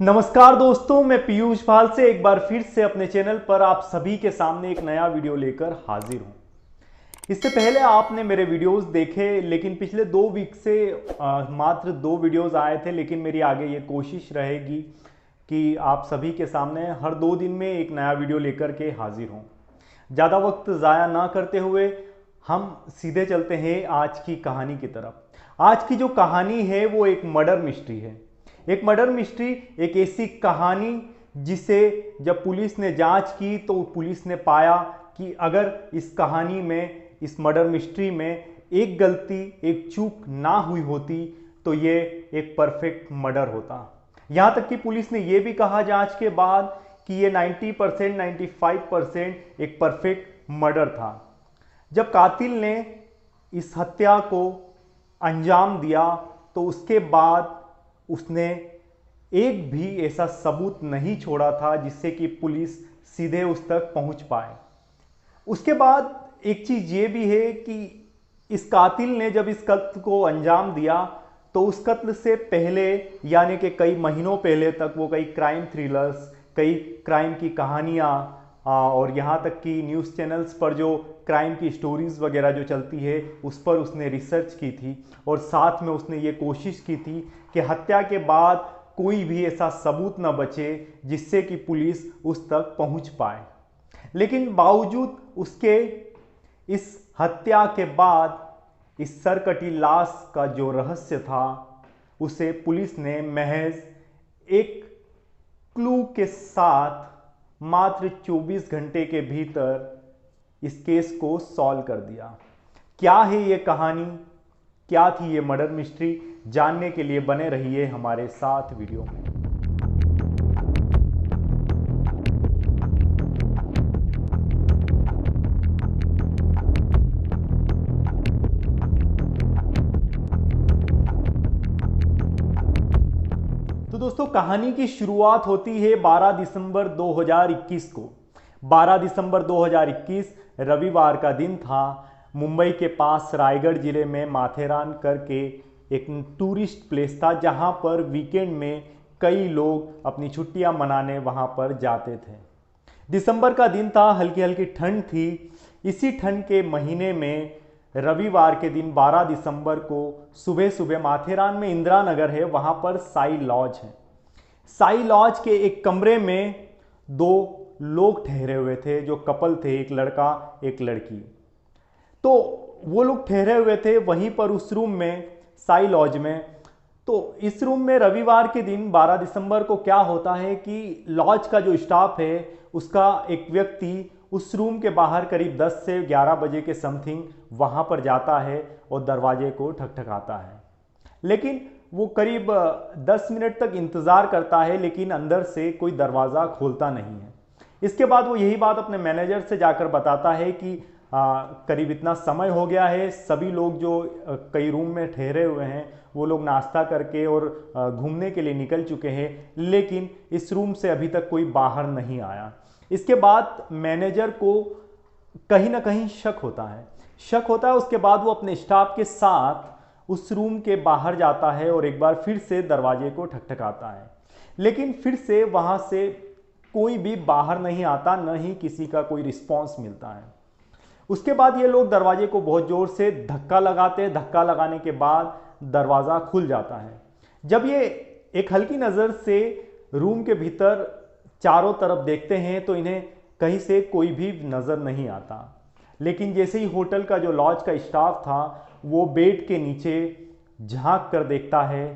नमस्कार दोस्तों, मैं पीयूष पाल से एक बार फिर से अपने चैनल पर आप सभी के सामने एक नया वीडियो लेकर हाजिर हूं। इससे पहले आपने मेरे वीडियोस देखे, लेकिन पिछले 2 वीक से मात्र 2 वीडियोस आए थे। लेकिन मेरी आगे ये कोशिश रहेगी कि आप सभी के सामने हर 2 दिन में एक नया वीडियो लेकर के हाजिर हूँ। ज़्यादा वक्त ज़ाया ना करते हुए हम सीधे चलते हैं आज की कहानी की तरफ। आज की जो कहानी है वो एक मर्डर मिस्ट्री है। एक मर्डर मिस्ट्री, एक ऐसी कहानी जिसे जब पुलिस ने जांच की तो पुलिस ने पाया कि अगर इस कहानी में, इस मर्डर मिस्ट्री में एक गलती, एक चूक ना हुई होती तो ये एक परफेक्ट मर्डर होता। यहाँ तक कि पुलिस ने यह भी कहा जांच के बाद कि ये 90%, 95% एक परफेक्ट मर्डर था। जब कातिल ने इस हत्या को अंजाम दिया तो उसके बाद उसने एक भी ऐसा सबूत नहीं छोड़ा था जिससे कि पुलिस सीधे उस तक पहुंच पाए। उसके बाद एक चीज ये भी है कि इस कातिल ने जब इस कत्ल को अंजाम दिया तो उस कत्ल से पहले, यानी कि कई महीनों पहले तक, वो कई क्राइम थ्रिलर्स, कई क्राइम की कहानियाँ और यहाँ तक कि न्यूज़ चैनल्स पर जो क्राइम की स्टोरीज़ वगैरह जो चलती है उस पर उसने रिसर्च की थी। और साथ में उसने ये कोशिश की थी कि हत्या के बाद कोई भी ऐसा सबूत न बचे जिससे कि पुलिस उस तक पहुंच पाए। लेकिन बावजूद उसके इस हत्या के बाद इस सरकटी लाश का जो रहस्य था उसे पुलिस ने महज एक क्लू के साथ मात्र 24 घंटे के भीतर इस केस को सॉल्व कर दिया। क्या है ये कहानी, क्या थी ये मर्डर मिस्ट्री, जानने के लिए बने रहिए हमारे साथ वीडियो में। तो दोस्तों, कहानी की शुरुआत होती है 12 दिसंबर 2021 को। 12 दिसंबर 2021 रविवार का दिन था। मुंबई के पास रायगढ़ जिले में माथेरान करके एक टूरिस्ट प्लेस था जहां पर वीकेंड में कई लोग अपनी छुट्टियां मनाने वहां पर जाते थे। दिसंबर का दिन था, हल्की हल्की ठंड थी। इसी ठंड के महीने में रविवार के दिन 12 दिसंबर को सुबह सुबह माथेरान में इंदिरा नगर है, वहां पर साई लॉज है। साई लॉज के एक कमरे में दो लोग ठहरे हुए थे, जो कपल थे, एक लड़का एक लड़की। तो वो लोग ठहरे हुए थे वहीं पर उस रूम में, साई लॉज में। तो इस रूम में रविवार के दिन 12 दिसंबर को क्या होता है कि लॉज का जो स्टाफ है उसका एक व्यक्ति उस रूम के बाहर करीब 10 से 11 बजे के समथिंग वहां पर जाता है और दरवाजे को ठकठकाता है। लेकिन वो करीब 10 मिनट तक इंतज़ार करता है, लेकिन अंदर से कोई दरवाज़ा खोलता नहीं है। इसके बाद वो यही बात अपने मैनेजर से जाकर बताता है कि करीब इतना समय हो गया है, सभी लोग जो कई रूम में ठहरे हुए हैं वो लोग नाश्ता करके और घूमने के लिए निकल चुके हैं, लेकिन इस रूम से अभी तक कोई बाहर नहीं आया। इसके बाद मैनेजर को कहीं ना कहीं शक होता है। उसके बाद वो अपने स्टाफ के साथ उस रूम के बाहर जाता है और एक बार फिर से दरवाजे को ठकठकाता है, लेकिन फिर से वहां से कोई भी बाहर नहीं आता, न ही किसी का कोई रिस्पॉन्स मिलता है। उसके बाद ये लोग दरवाजे को बहुत जोर से धक्का लगाते हैं। धक्का लगाने के बाद दरवाज़ा खुल जाता है। जब ये एक हल्की नज़र से रूम के भीतर चारों तरफ देखते हैं तो इन्हें कहीं से कोई भी नज़र नहीं आता। लेकिन जैसे ही होटल का जो लॉज का स्टाफ था वो बेड के नीचे झांक कर देखता है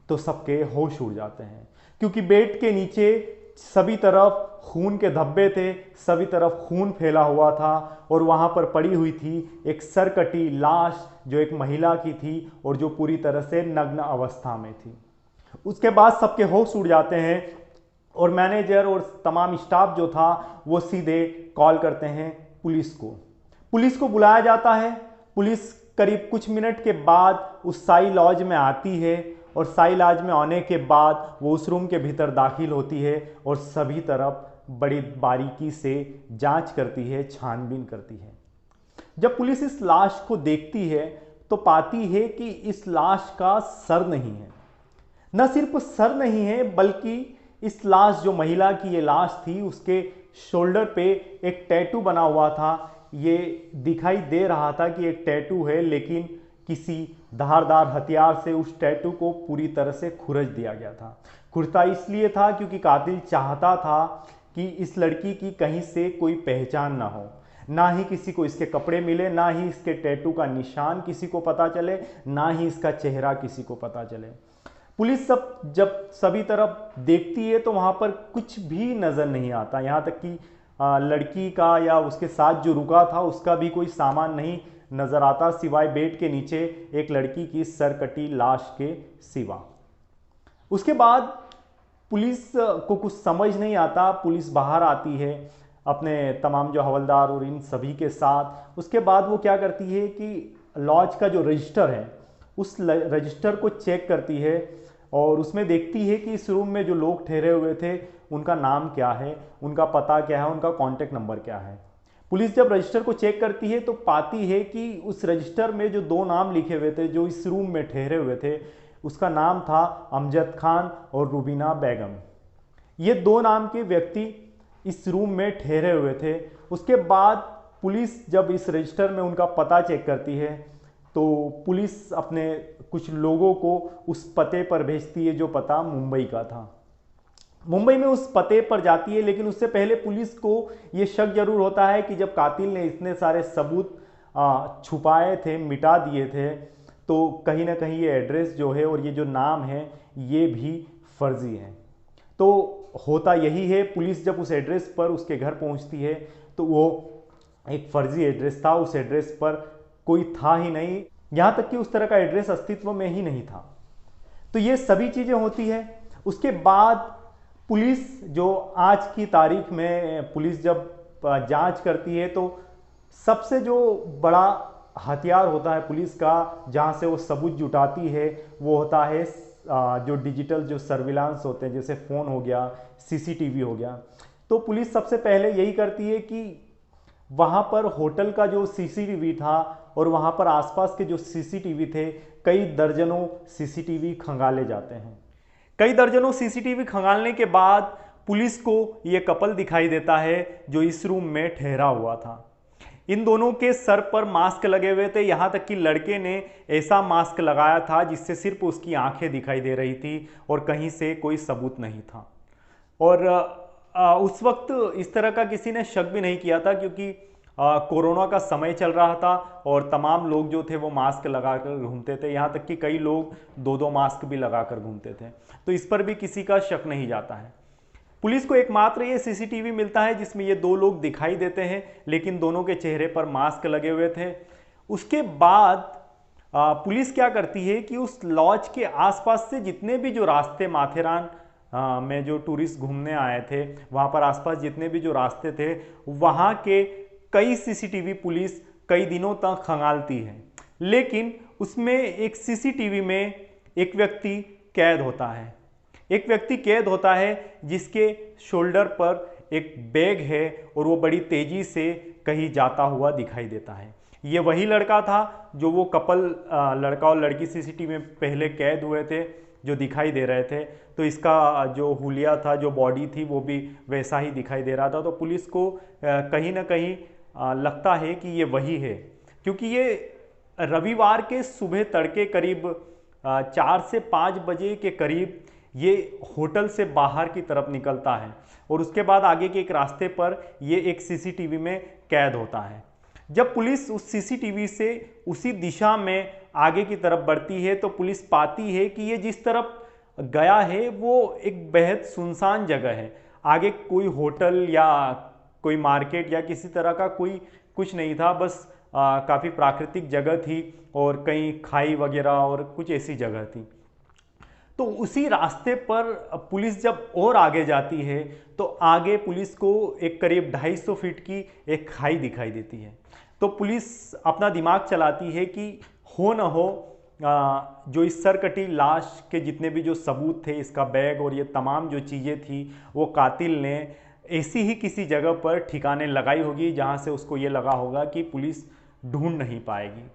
तो सबके होश उड़ जाते हैं, क्योंकि बेड के नीचे सभी तरफ खून के धब्बे थे, सभी तरफ खून फैला हुआ था और वहां पर पड़ी हुई थी एक सरकटी लाश जो एक महिला की थी और जो पूरी तरह से नग्न अवस्था में थी। उसके बाद सबके होश उड़ जाते हैं और मैनेजर और तमाम स्टाफ जो था वो सीधे कॉल करते हैं पुलिस को। पुलिस को बुलाया जाता है। पुलिस करीब कुछ मिनट के बाद उस साई लॉज में आती है और साई लॉज में आने के बाद वो उस रूम के भीतर दाखिल होती है और सभी तरफ बड़ी बारीकी से जांच करती है, छानबीन करती है। जब पुलिस इस लाश को देखती है तो पाती है कि इस लाश का सर नहीं है। न सिर्फ सर नहीं है बल्कि इस लाश, जो महिला की ये लाश थी, उसके शोल्डर पे एक टैटू बना हुआ था। ये दिखाई दे रहा था कि एक टैटू है, लेकिन किसी धारदार हथियार से उस टैटू को पूरी तरह से खुरच दिया गया था। खुरता इसलिए था क्योंकि कातिल चाहता था कि इस लड़की की कहीं से कोई पहचान ना हो, ना ही किसी को इसके कपड़े मिले, ना ही इसके टैटू का निशान किसी को पता चले, ना ही इसका चेहरा किसी को पता चले। पुलिस जब सभी तरफ देखती है तो वहाँ पर कुछ भी नज़र नहीं आता। यहाँ तक कि लड़की का या उसके साथ जो रुका था उसका भी कोई सामान नहीं नज़र आता, सिवाय बेड के नीचे एक लड़की की सरकटी लाश के सिवा। उसके बाद पुलिस को कुछ समझ नहीं आता। पुलिस बाहर आती है अपने तमाम जो हवलदार और इन सभी के साथ। उसके बाद वो क्या करती है कि लॉज का जो रजिस्टर है उस रजिस्टर को चेक करती है और उसमें देखती है कि इस रूम में जो लोग ठहरे हुए थे उनका नाम क्या है, उनका पता क्या है, उनका कॉन्टैक्ट नंबर क्या है। पुलिस जब रजिस्टर को चेक करती है तो पाती है कि उस रजिस्टर में जो 2 नाम लिखे हुए थे जो इस रूम में ठहरे हुए थे, उसका नाम था अमजद खान और रुबीना बेगम। ये 2 नाम के व्यक्ति इस रूम में ठहरे हुए थे। उसके बाद पुलिस जब इस रजिस्टर में उनका पता चेक करती है तो पुलिस अपने कुछ लोगों को उस पते पर भेजती है जो पता मुंबई का था। मुंबई में उस पते पर जाती है, लेकिन उससे पहले पुलिस को ये शक जरूर होता है कि जब कातिल ने इतने सारे सबूत छुपाए थे, मिटा दिए थे, तो कहीं ना कहीं ये एड्रेस जो है और ये जो नाम है ये भी फर्जी है। तो होता यही है, पुलिस जब उस एड्रेस पर उसके घर पहुंचती है तो वो एक फर्जी एड्रेस था। उस एड्रेस पर कोई था ही नहीं, यहाँ तक कि उस तरह का एड्रेस अस्तित्व में ही नहीं था। तो ये सभी चीज़ें होती है। उसके बाद पुलिस जो आज की तारीख में पुलिस जब जांच करती है तो सबसे जो बड़ा हथियार होता है पुलिस का, जहाँ से वो सबूत जुटाती है, वो होता है जो डिजिटल जो सर्विलांस होते हैं, जैसे फ़ोन हो गया, सीसीटीवी हो गया। तो पुलिस सबसे पहले यही करती है कि वहाँ पर होटल का जो सीसीटीवी था और वहाँ पर आसपास के जो सीसीटीवी थे, कई दर्जनों सीसीटीवी खंगाले जाते हैं। कई दर्जनों सीसीटीवी खंगालने के बाद पुलिस को ये कपल दिखाई देता है जो इस रूम में ठहरा हुआ था। इन दोनों के सर पर मास्क लगे हुए थे, यहाँ तक कि लड़के ने ऐसा मास्क लगाया था जिससे सिर्फ उसकी आंखें दिखाई दे रही थी और कहीं से कोई सबूत नहीं था। और उस वक्त इस तरह का किसी ने शक भी नहीं किया था, क्योंकि कोरोना का समय चल रहा था और तमाम लोग जो थे वो मास्क लगाकर घूमते थे। यहाँ तक कि कई लोग 2-2 मास्क भी लगाकर घूमते थे, तो इस पर भी किसी का शक नहीं जाता है। पुलिस को एकमात्र ये सीसीटीवी मिलता है जिसमें ये 2 लोग दिखाई देते हैं, लेकिन दोनों के चेहरे पर मास्क लगे हुए थे। उसके बाद पुलिस क्या करती है कि उस लॉज के आसपास से जितने भी जो रास्ते माथेरान में जो टूरिस्ट घूमने आए थे, वहाँ पर आसपास जितने भी जो रास्ते थे, वहाँ के कई सीसीटीवी पुलिस कई दिनों तक खंगालती है। लेकिन उसमें एक सीसीटीवी में एक व्यक्ति कैद होता है। एक व्यक्ति कैद होता है जिसके शोल्डर पर एक बैग है और वो बड़ी तेजी से कहीं जाता हुआ दिखाई देता है। ये वही लड़का था जो वो कपल लड़का और लड़की सीसीटीवी में पहले कैद हुए थे, जो दिखाई दे रहे थे। तो इसका जो हुलिया था, जो बॉडी थी, वो भी वैसा ही दिखाई दे रहा था। तो पुलिस को कहीं ना कहीं लगता है कि ये वही है, क्योंकि ये रविवार के सुबह तड़के करीब 4 से 5 बजे के करीब ये होटल से बाहर की तरफ निकलता है और उसके बाद आगे के एक रास्ते पर ये एक सीसीटीवी में कैद होता है। जब पुलिस उस सीसीटीवी से उसी दिशा में आगे की तरफ बढ़ती है तो पुलिस पाती है कि ये जिस तरफ गया है वो एक बेहद सुनसान जगह है। आगे कोई होटल या कोई मार्केट या किसी तरह का कोई कुछ नहीं था, बस काफ़ी प्राकृतिक जगह थी और कहीं खाई वगैरह और कुछ ऐसी जगह थी। तो उसी रास्ते पर पुलिस जब और आगे जाती है तो आगे पुलिस को एक करीब 250 फीट की एक खाई दिखाई देती है। तो पुलिस अपना दिमाग चलाती है कि हो न हो जो इस सरकटी लाश के जितने भी जो सबूत थे, इसका बैग और ये तमाम जो चीज़ें थी, वो कातिल ने ऐसी ही किसी जगह पर ठिकाने लगाई होगी जहाँ से उसको ये लगा होगा कि पुलिस ढूंढ नहीं पाएगी।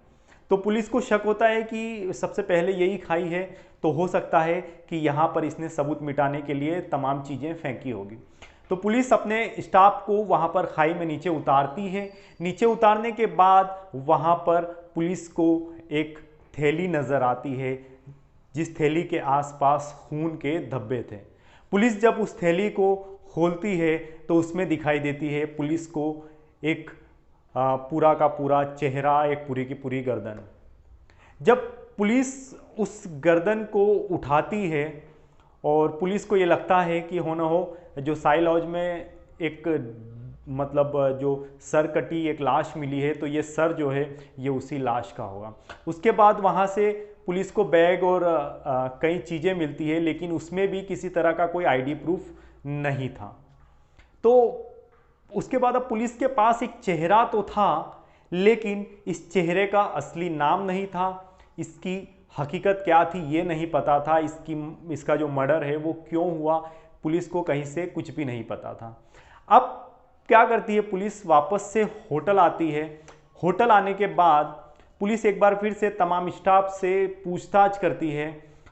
तो पुलिस को शक होता है कि सबसे पहले यही खाई है, तो हो सकता है कि यहाँ पर इसने सबूत मिटाने के लिए तमाम चीज़ें फेंकी होगी। तो पुलिस अपने स्टाफ को वहाँ पर खाई में नीचे उतारती है। नीचे उतारने के बाद वहाँ पर पुलिस को एक थैली नज़र आती है, जिस थैली के आसपास खून के धब्बे थे। पुलिस जब उस थैली को खोलती है तो उसमें दिखाई देती है पुलिस को एक पूरा का पूरा चेहरा, एक पूरी की पूरी गर्दन। जब पुलिस उस गर्दन को उठाती है और पुलिस को ये लगता है कि हो ना हो जो साई लॉज में एक मतलब जो सर कटी एक लाश मिली है, तो ये सर जो है ये उसी लाश का होगा। उसके बाद वहाँ से पुलिस को बैग और कई चीज़ें मिलती है, लेकिन उसमें भी किसी तरह का कोई आईडी प्रूफ नहीं था। तो उसके बाद अब पुलिस के पास एक चेहरा तो था, लेकिन इस चेहरे का असली नाम नहीं था, इसकी हकीकत क्या थी ये नहीं पता था, इसका जो मर्डर है वो क्यों हुआ, पुलिस को कहीं से कुछ भी नहीं पता था। अब क्या करती है पुलिस, वापस से होटल आती है। होटल आने के बाद पुलिस एक बार फिर से तमाम स्टाफ से पूछताछ करती है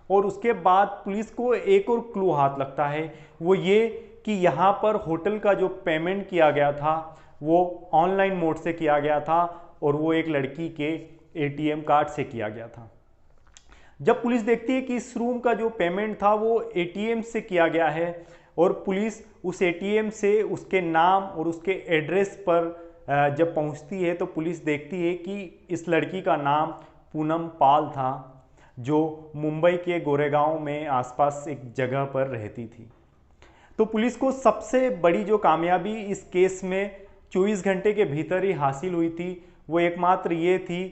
और उसके बाद पुलिस को एक और क्लू हाथ लगता है, वो ये कि यहाँ पर होटल का जो पेमेंट किया गया था वो ऑनलाइन मोड से किया गया था और वो एक लड़की के एटीएम कार्ड से किया गया था। जब पुलिस देखती है कि इस रूम का जो पेमेंट था वो एटीएम से किया गया है और पुलिस उस एटीएम से उसके नाम और उसके एड्रेस पर जब पहुंचती है तो पुलिस देखती है कि इस लड़की का नाम पूनम पाल था, जो मुंबई के गोरेगांव में आसपास एक जगह पर रहती थी। तो पुलिस को सबसे बड़ी जो कामयाबी इस केस में 24 घंटे के भीतर ही हासिल हुई थी, वो एकमात्र ये थी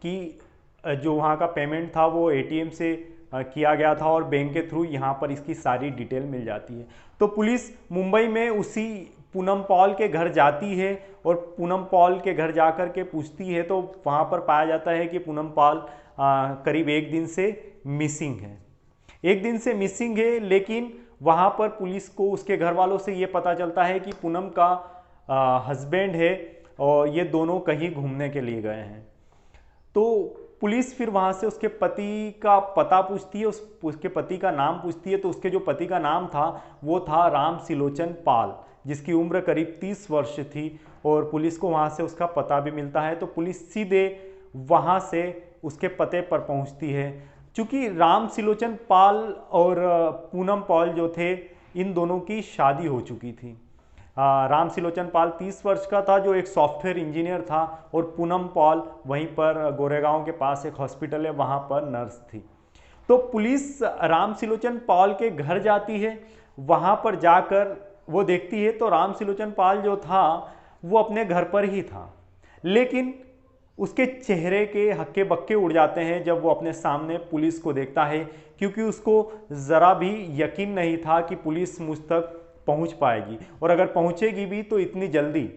कि जो वहाँ का पेमेंट था वो एटीएम से किया गया था और बैंक के थ्रू यहाँ पर इसकी सारी डिटेल मिल जाती है। तो पुलिस मुंबई में उसी पूनम पॉल के घर जाती है और पूनम पॉल के घर जाकर के पूछती है, तो वहाँ पर पाया जाता है कि पूनम पॉल करीब एक दिन से मिसिंग है। एक दिन से मिसिंग है, लेकिन वहाँ पर पुलिस को उसके घर वालों से ये पता चलता है कि पूनम का हस्बैंड है और ये दोनों कहीं घूमने के लिए गए हैं। तो पुलिस फिर वहाँ से उसके पति का पता पूछती है, उसके पति का नाम पूछती है। तो उसके जो पति का नाम था वो था राम सिलोचन पाल, जिसकी उम्र करीब 30 वर्ष थी और पुलिस को वहाँ से उसका पता भी मिलता है। तो पुलिस सीधे वहाँ से उसके पते पर पहुँचती है। चूँकि राम सिलोचन पाल और पूनम पॉल जो थे, इन दोनों की शादी हो चुकी थी। राम सिलोचन पाल 30 वर्ष का था जो एक सॉफ्टवेयर इंजीनियर था और पूनम पॉल वहीं पर गोरेगांव के पास एक हॉस्पिटल है वहाँ पर नर्स थी। तो पुलिस राम सिलोचन पाल के घर जाती है। वहाँ पर जाकर वो देखती है तो राम सिलोचन पाल जो था वो अपने घर पर ही था, लेकिन उसके चेहरे के हक्के बक्के उड़ जाते हैं जब वो अपने सामने पुलिस को देखता है, क्योंकि उसको ज़रा भी यकीन नहीं था कि पुलिस मुझ तक पहुंच पाएगी और अगर पहुंचेगी भी तो इतनी जल्दी।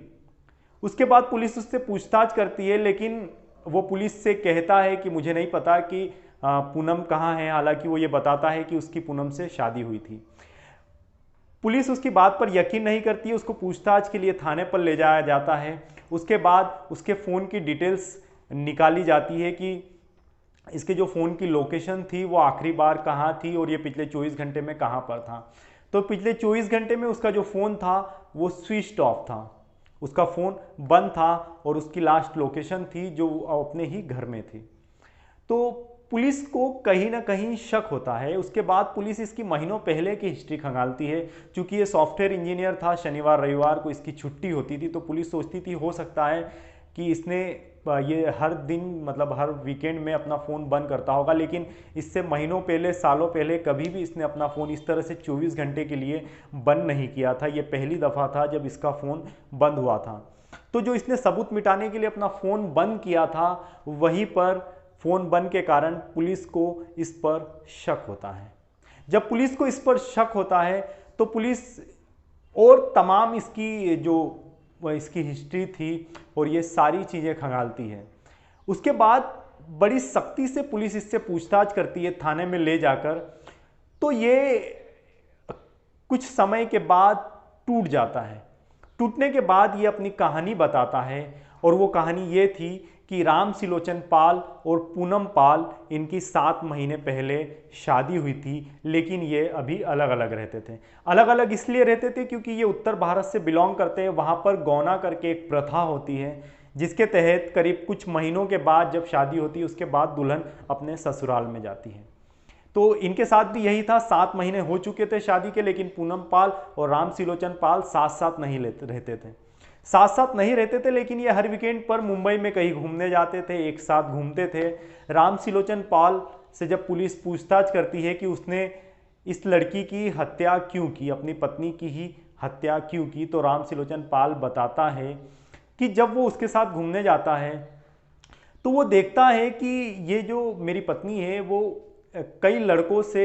उसके बाद पुलिस उससे पूछताछ करती है, लेकिन वो पुलिस से कहता है कि मुझे नहीं पता कि पूनम कहाँ है, हालांकि वो ये बताता है कि उसकी पूनम से शादी हुई थी। पुलिस उसकी बात पर यकीन नहीं करती है, उसको पूछताछ के लिए थाने पर ले जाया जाता है। उसके बाद उसके फ़ोन की डिटेल्स निकाली जाती है कि इसके जो फ़ोन की लोकेशन थी वो आखिरी बार कहाँ थी और ये पिछले 24 घंटे में कहाँ पर था। तो पिछले 24 घंटे में उसका जो फ़ोन था वो स्विच्ड ऑफ था, उसका फ़ोन बंद था और उसकी लास्ट लोकेशन थी जो अपने ही घर में थी। तो पुलिस को कहीं ना कहीं शक होता है। उसके बाद पुलिस इसकी महीनों पहले की हिस्ट्री खंगालती है। चूंकि ये सॉफ्टवेयर इंजीनियर था, शनिवार रविवार को इसकी छुट्टी होती थी, तो पुलिस सोचती थी हो सकता है कि इसने ये हर दिन मतलब हर वीकेंड में अपना फ़ोन बंद करता होगा, लेकिन इससे महीनों पहले सालों पहले कभी भी इसने अपना फ़ोन इस तरह से 24 घंटे के लिए बंद नहीं किया था। ये पहली दफ़ा था जब इसका फ़ोन बंद हुआ था। तो जो इसने सबूत मिटाने के लिए अपना फ़ोन बंद किया था, वहीं पर फ़ोन बंद के कारण पुलिस को इस पर शक होता है। जब पुलिस को इस पर शक होता है तो पुलिस और तमाम इसकी जो इसकी हिस्ट्री थी और ये सारी चीज़ें खंगालती है। उसके बाद बड़ी सख्ती से पुलिस इससे पूछताछ करती है थाने में ले जाकर। तो ये कुछ समय के बाद टूट जाता है। टूटने के बाद ये अपनी कहानी बताता है और वो कहानी ये थी कि राम सिलोचन पाल और पूनम पाल इनकी 7 महीने पहले शादी हुई थी, लेकिन ये अभी अलग अलग रहते थे। अलग अलग इसलिए रहते थे क्योंकि ये उत्तर भारत से बिलोंग करते हैं। वहाँ पर गौना करके एक प्रथा होती है जिसके तहत करीब कुछ महीनों के बाद जब शादी होती है उसके बाद दुल्हन अपने ससुराल में जाती है। तो इनके साथ भी यही था, 7 महीने हो चुके थे शादी के, लेकिन पूनम पाल और राम सिलोचन पाल साथ साथ नहीं रहते थे। साथ साथ नहीं रहते थे, लेकिन ये हर वीकेंड पर मुंबई में कहीं घूमने जाते थे, एक साथ घूमते थे। राम सिलोचन पाल से जब पुलिस पूछताछ करती है कि उसने इस लड़की की हत्या क्यों की, अपनी पत्नी की ही हत्या क्यों की, तो राम सिलोचन पाल बताता है कि जब वो उसके साथ घूमने जाता है तो वो देखता है कि ये जो मेरी पत्नी है वो कई लड़कों से,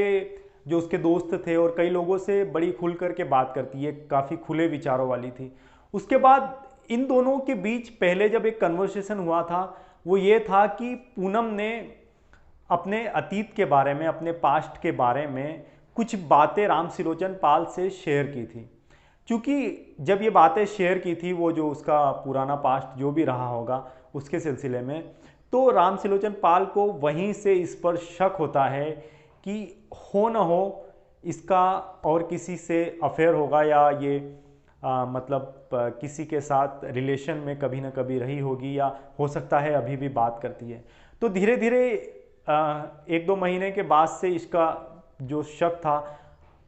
जो उसके दोस्त थे और कई लोगों से बड़ी खुल करके बात करती है, काफ़ी खुले विचारों वाली थी। उसके बाद इन दोनों के बीच पहले जब एक कन्वर्सेशन हुआ था वो ये था कि पूनम ने अपने अतीत के बारे में, अपने पास्ट के बारे में कुछ बातें राम सिलोचन पाल से शेयर की थी। क्योंकि जब ये बातें शेयर की थी, वो जो उसका पुराना पास्ट जो भी रहा होगा उसके सिलसिले में, तो राम सिलोचन पाल को वहीं से इस पर शक होता है कि हो न हो इसका और किसी से अफेयर होगा, या ये किसी के साथ रिलेशन में कभी ना कभी रही होगी, या हो सकता है अभी भी बात करती है। तो धीरे धीरे 1-2 महीने के बाद से इसका जो शक था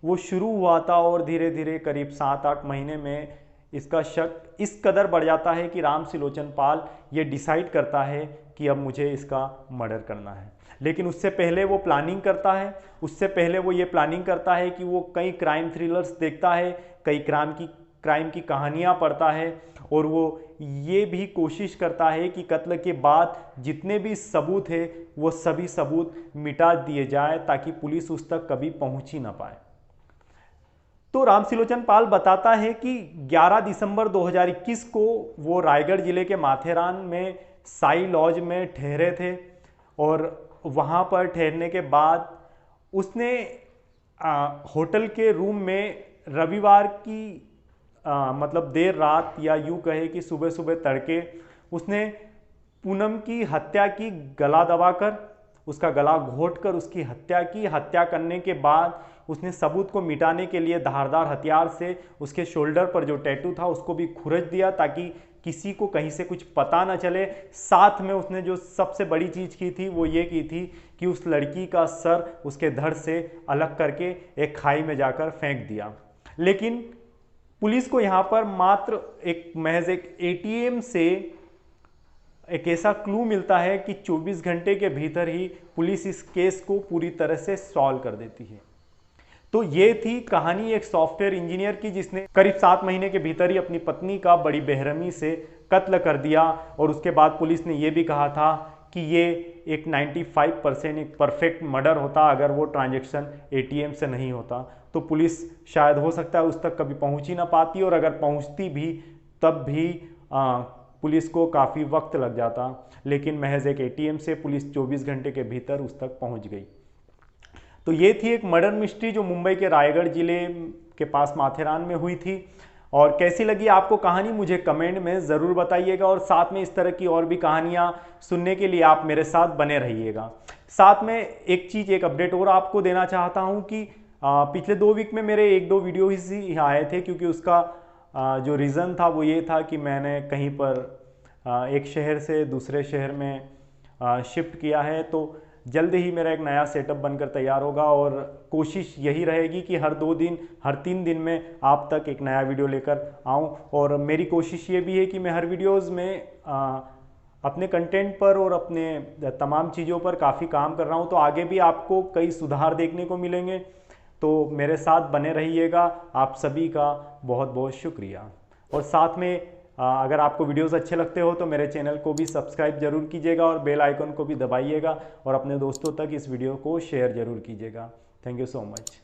वो शुरू हुआ था, और धीरे धीरे करीब 7-8 महीने में इसका शक इस कदर बढ़ जाता है कि राम सिलोचन पाल ये डिसाइड करता है कि अब मुझे इसका मर्डर करना है। लेकिन उससे पहले वो प्लानिंग करता है, उससे पहले वो ये प्लानिंग करता है कि वो कई क्राइम थ्रिलर्स देखता है, कई क्राइम की कहानियाँ पढ़ता है, और वो ये भी कोशिश करता है कि कत्ल के बाद जितने भी सबूत है वो सभी सबूत मिटा दिए जाए ताकि पुलिस उस तक कभी पहुँच ही ना पाए। तो राम सिलोचन पाल बताता है कि 11 दिसंबर 2021 को वो रायगढ़ जिले के माथेरान में साई लॉज में ठहरे थे, और वहाँ पर ठहरने के बाद उसने होटल के रूम में रविवार की देर रात, या यूँ कहे कि सुबह सुबह तड़के, उसने पूनम की हत्या की, गला दबाकर, उसका गला घोंटकर उसकी हत्या की। हत्या करने के बाद उसने सबूत को मिटाने के लिए धारदार हथियार से उसके शोल्डर पर जो टैटू था उसको भी खुरच दिया ताकि किसी को कहीं से कुछ पता ना चले। साथ में उसने जो सबसे बड़ी चीज़ की थी वो ये की थी कि उस लड़की का सर उसके धड़ से अलग करके एक खाई में जाकर फेंक दिया। लेकिन पुलिस को यहाँ पर मात्र महज एक एटीएम से एक ऐसा क्लू मिलता है कि 24 घंटे के भीतर ही पुलिस इस केस को पूरी तरह से सॉल्व कर देती है। तो ये थी कहानी एक सॉफ्टवेयर इंजीनियर की जिसने करीब 7 महीने के भीतर ही अपनी पत्नी का बड़ी बेरहमी से कत्ल कर दिया, और उसके बाद पुलिस ने यह भी कहा था कि ये एक 95% एक परफेक्ट मर्डर होता अगर वो ट्रांजैक्शन एटीएम से नहीं होता। तो पुलिस शायद हो सकता है उस तक कभी पहुंच ही ना पाती, और अगर पहुंचती भी तब भी पुलिस को काफ़ी वक्त लग जाता। लेकिन महज एक एटीएम से पुलिस 24 घंटे के भीतर उस तक पहुंच गई। तो ये थी एक मर्डर मिस्ट्री जो मुंबई के रायगढ़ जिले के पास माथेरान में हुई थी। और कैसी लगी आपको कहानी मुझे कमेंट में ज़रूर बताइएगा, और साथ में इस तरह की और भी कहानियाँ सुनने के लिए आप मेरे साथ बने रहिएगा। साथ में एक अपडेट और आपको देना चाहता हूँ कि पिछले 2 वीक में मेरे 1-2 वीडियो ही आए थे, क्योंकि उसका जो रीज़न था वो ये था कि मैंने कहीं पर एक शहर से दूसरे शहर में शिफ्ट किया है। तो जल्द ही मेरा एक नया सेटअप बनकर तैयार होगा, और कोशिश यही रहेगी कि हर 3 दिन में आप तक एक नया वीडियो लेकर आऊं। और मेरी कोशिश ये भी है कि मैं हर वीडियोस में अपने कंटेंट पर और अपने तमाम चीज़ों पर काफ़ी काम कर रहा हूं। तो आगे भी आपको कई सुधार देखने को मिलेंगे, तो मेरे साथ बने रहिएगा। आप सभी का बहुत बहुत शुक्रिया। और साथ में अगर आपको वीडियोस अच्छे लगते हो तो मेरे चैनल को भी सब्सक्राइब जरूर कीजिएगा, और बेल आइकन को भी दबाइएगा, और अपने दोस्तों तक इस वीडियो को शेयर जरूर कीजिएगा। Thank you so much.